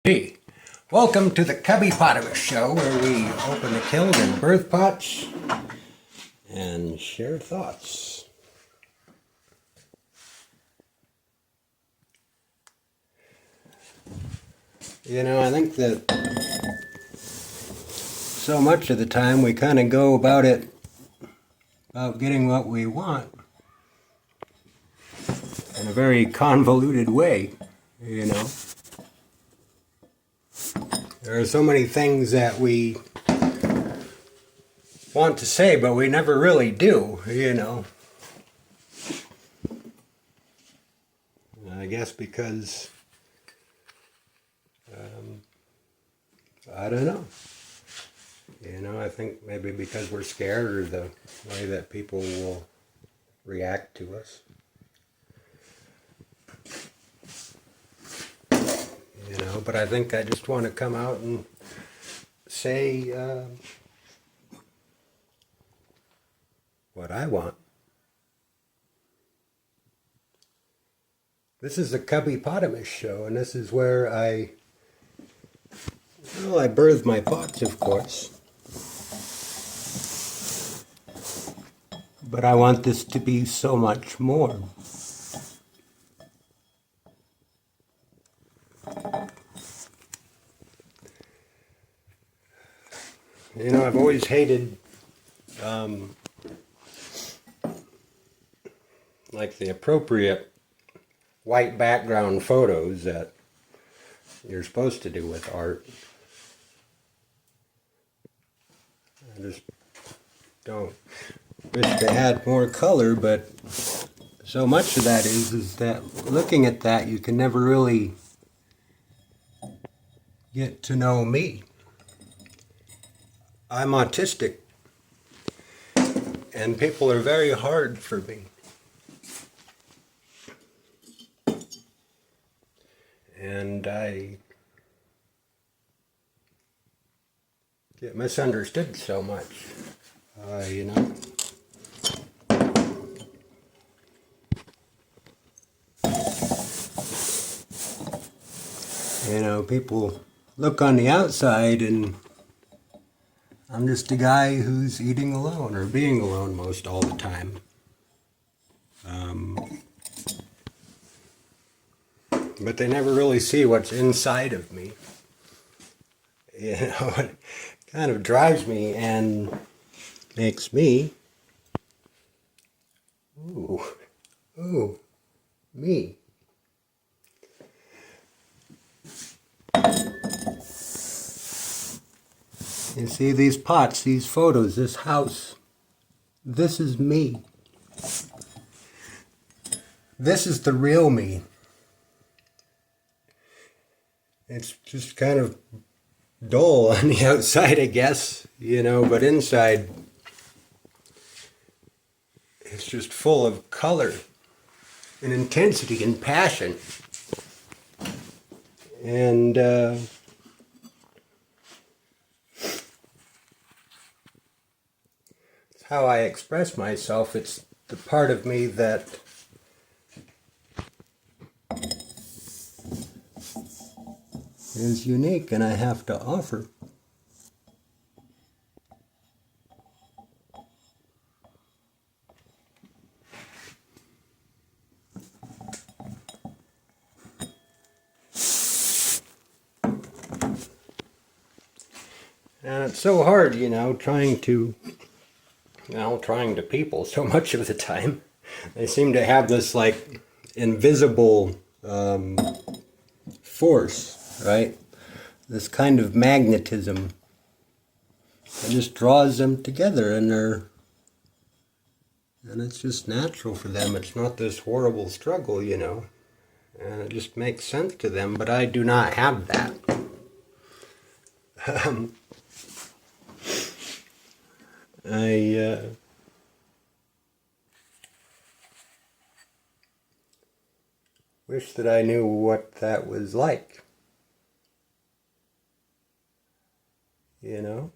Hey, welcome to the Cubby Potamus Show, where we open the kiln and birth pots and share thoughts. You know, I think that so much of the time we kind of go about getting what we want in a very convoluted way, you know. There are so many things that we want to say, but we never really do, you know. I guess because, I don't know. You know, I think maybe because we're scared of the way that people will react to us. You know, but I think I just want to come out and say what I want. This is the Cubby Potamus Show, and this is where I birth my pots, of course. But I want this to be so much more. You know, I've always hated like the appropriate white background photos that you're supposed to do with art. I just don't wish they had more color, but so much of that is that looking at that you can never really get to know me. I'm autistic, and people are very hard for me. And I get misunderstood so much, you know. You know, people look on the outside and I'm just a guy who's eating alone or being alone most all the time. But they never really see what's inside of me. You know, it kind of drives me and makes me, ooh, me. You see these pots, these photos, this house. This is me. This is the real me. It's just kind of dull on the outside, I guess, you know, but inside it's just full of color and intensity and passion. And it's how I express myself. It's the part of me that is unique and I have to offer. And it's so hard, you know, trying to people so much of the time. They seem to have this like invisible force, right? This kind of magnetism that just draws them together, and it's just natural for them. It's not this horrible struggle, you know, and it just makes sense to them, but I do not have that. I wish that I knew what that was like, you know?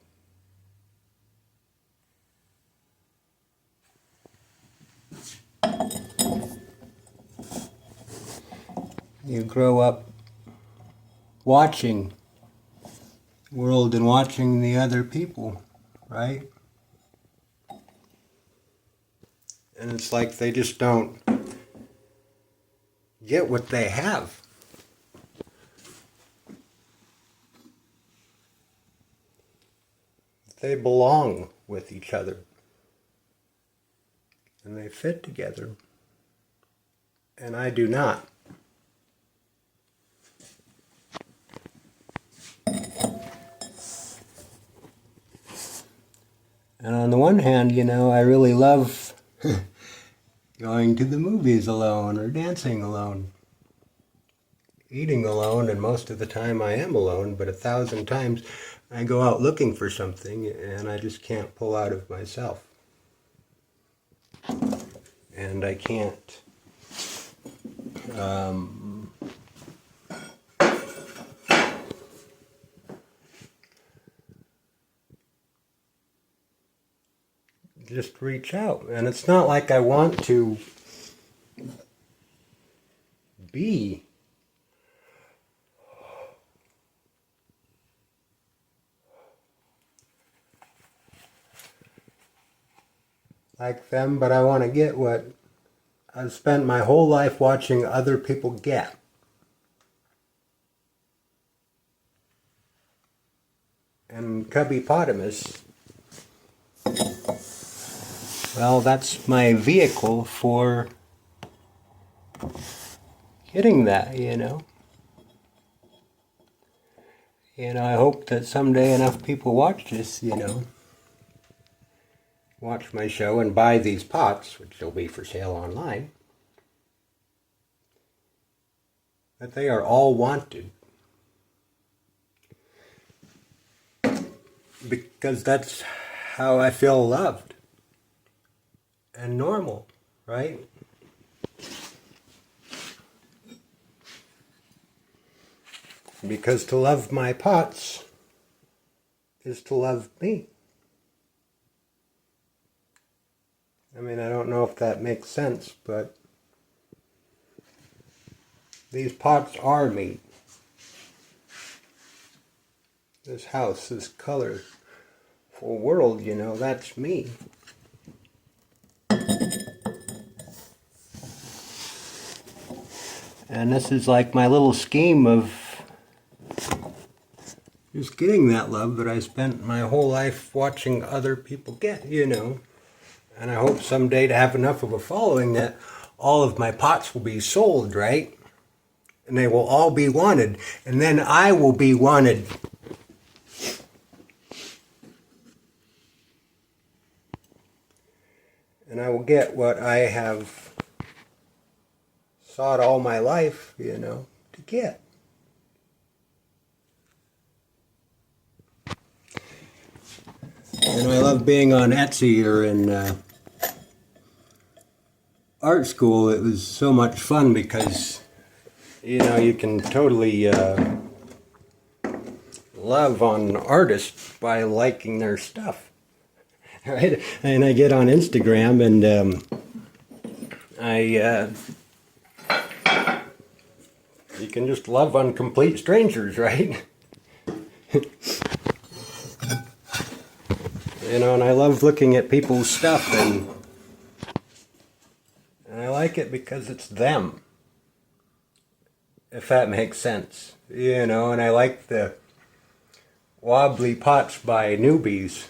You grow up watching the world and watching the other people, right? And it's like they just don't get what they have. They belong with each other. And they fit together. And I do not. And on the one hand, I really love going to the movies alone or dancing alone. Eating alone, and most of the time I am alone, but 1,000 times I go out looking for something and I just can't pull out of myself. And I can't just reach out. And it's not like I want to be like them, but I want to get what I've spent my whole life watching other people get. And Cubbypotamus, well, that's my vehicle for getting that, I hope that someday enough people watch this, watch my show and buy these pots, which will be for sale online, that they are all wanted. Because that's how I feel loved and normal, right? Because to love my pots is to love me. I mean, I don't know if that makes sense, but these pots are me. This house, this colorful world, that's me. And this is like my little scheme of just getting that love that I spent my whole life watching other people get, And I hope someday to have enough of a following that all of my pots will be sold, right? And they will all be wanted. And then I will be wanted. And I will get what I have sought all my life, to get. And I love being on Etsy or in art school. It was so much fun because, you can totally love on artists by liking their stuff. Right? And I get on Instagram and you can just love on complete strangers, right? And I love looking at people's stuff and I like it because it's them. If that makes sense. And I like the wobbly pots by newbies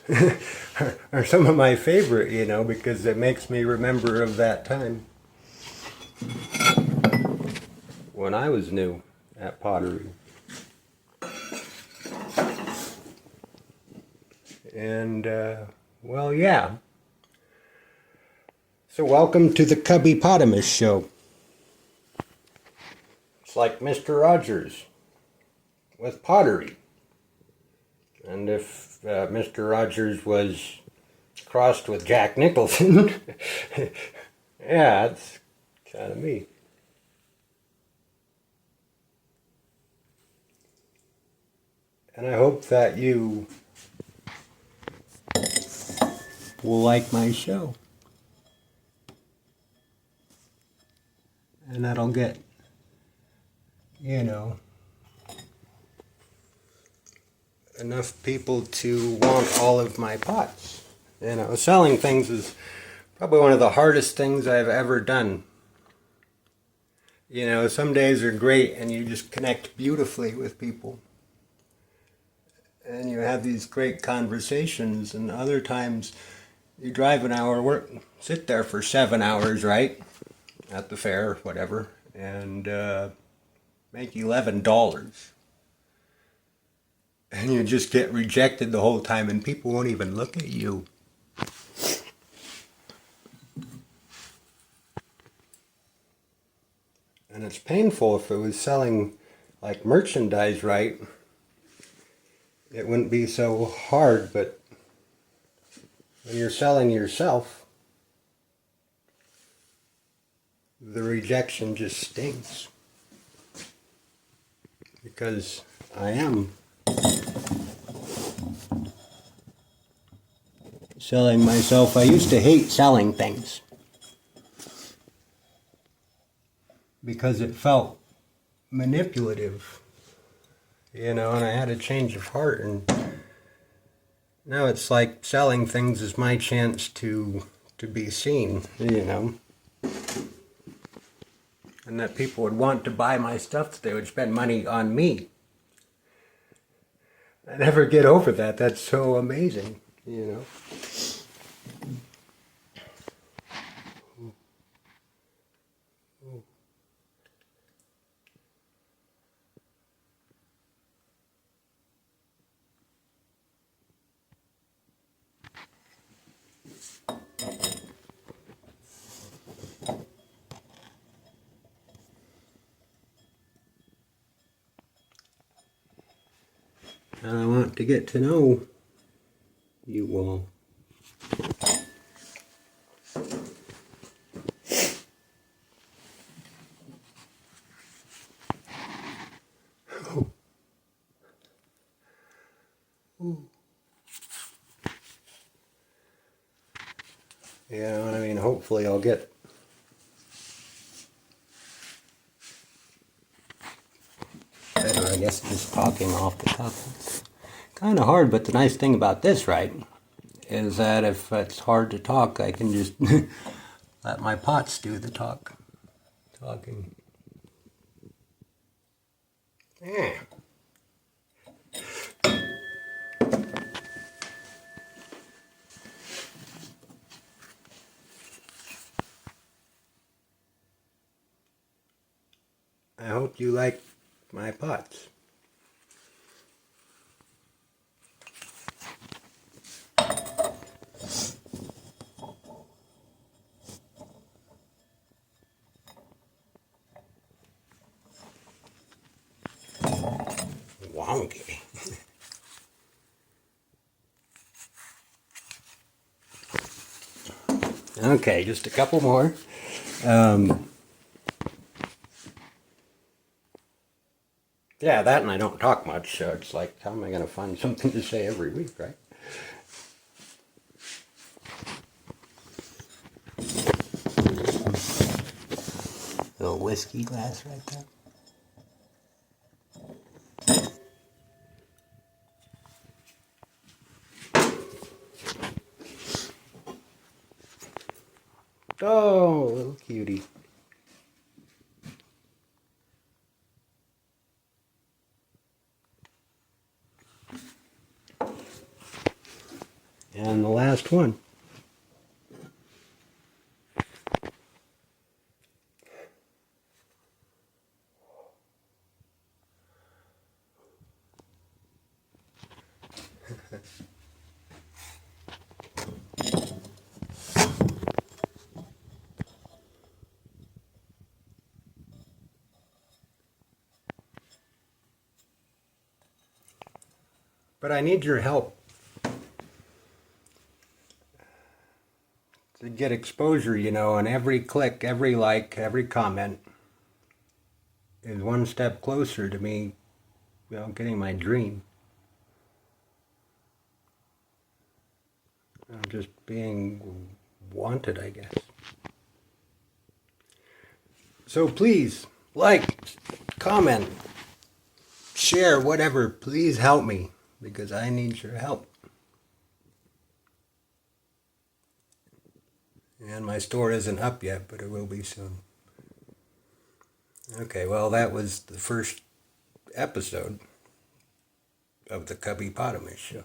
are some of my favorite, because it makes me remember of that time when I was new at pottery. And, well, yeah. So welcome to the Cubbypotamus Show. It's like Mr. Rogers with pottery. And if Mr. Rogers was crossed with Jack Nicholson, yeah, that's kind of me. And I hope that you will like my show. And that'll get, enough people to want all of my pots. You know, selling things is probably one of the hardest things I've ever done. You know, some days are great and you just connect beautifully with people. And you have these great conversations, and other times you drive an hour, work, sit there for 7 hours, right? At the fair, whatever, and make $11. And you just get rejected the whole time, and people won't even look at you. And it's painful. If it was selling like merchandise, right, it wouldn't be so hard. But when you're selling yourself, the rejection just stings. Because I am selling myself. I used to hate selling things because it felt manipulative, you know, and I had a change of heart, and now it's like selling things is my chance to be seen, you know, and that people would want to buy my stuff, that they would spend money on me. I never get over that. That's so amazing, you know. And I want to get to know you all. Oh. Ooh. Yeah, I mean, hopefully I'll get better, I guess, just talking off the cuff. It's kind of hard, but the nice thing about this, right, is that if it's hard to talk, I can just let my pots do the talking. Yeah. I hope you like my pots. Wonky. Okay, just a couple more. Yeah, that, and I don't talk much, so it's like, how am I going to find something to say every week, right? Little whiskey glass right there. Oh, little cutie. And the last one. But I need your help to get exposure, you know, and every click, every like, every comment is one step closer to me, you know, getting my dream. Just being wanted, I guess. So please, like, comment, share, whatever. Please help me. because I need your help. And my store isn't up yet, but it will be soon. Okay, well, that was the first episode of the Cubby Potamus Show.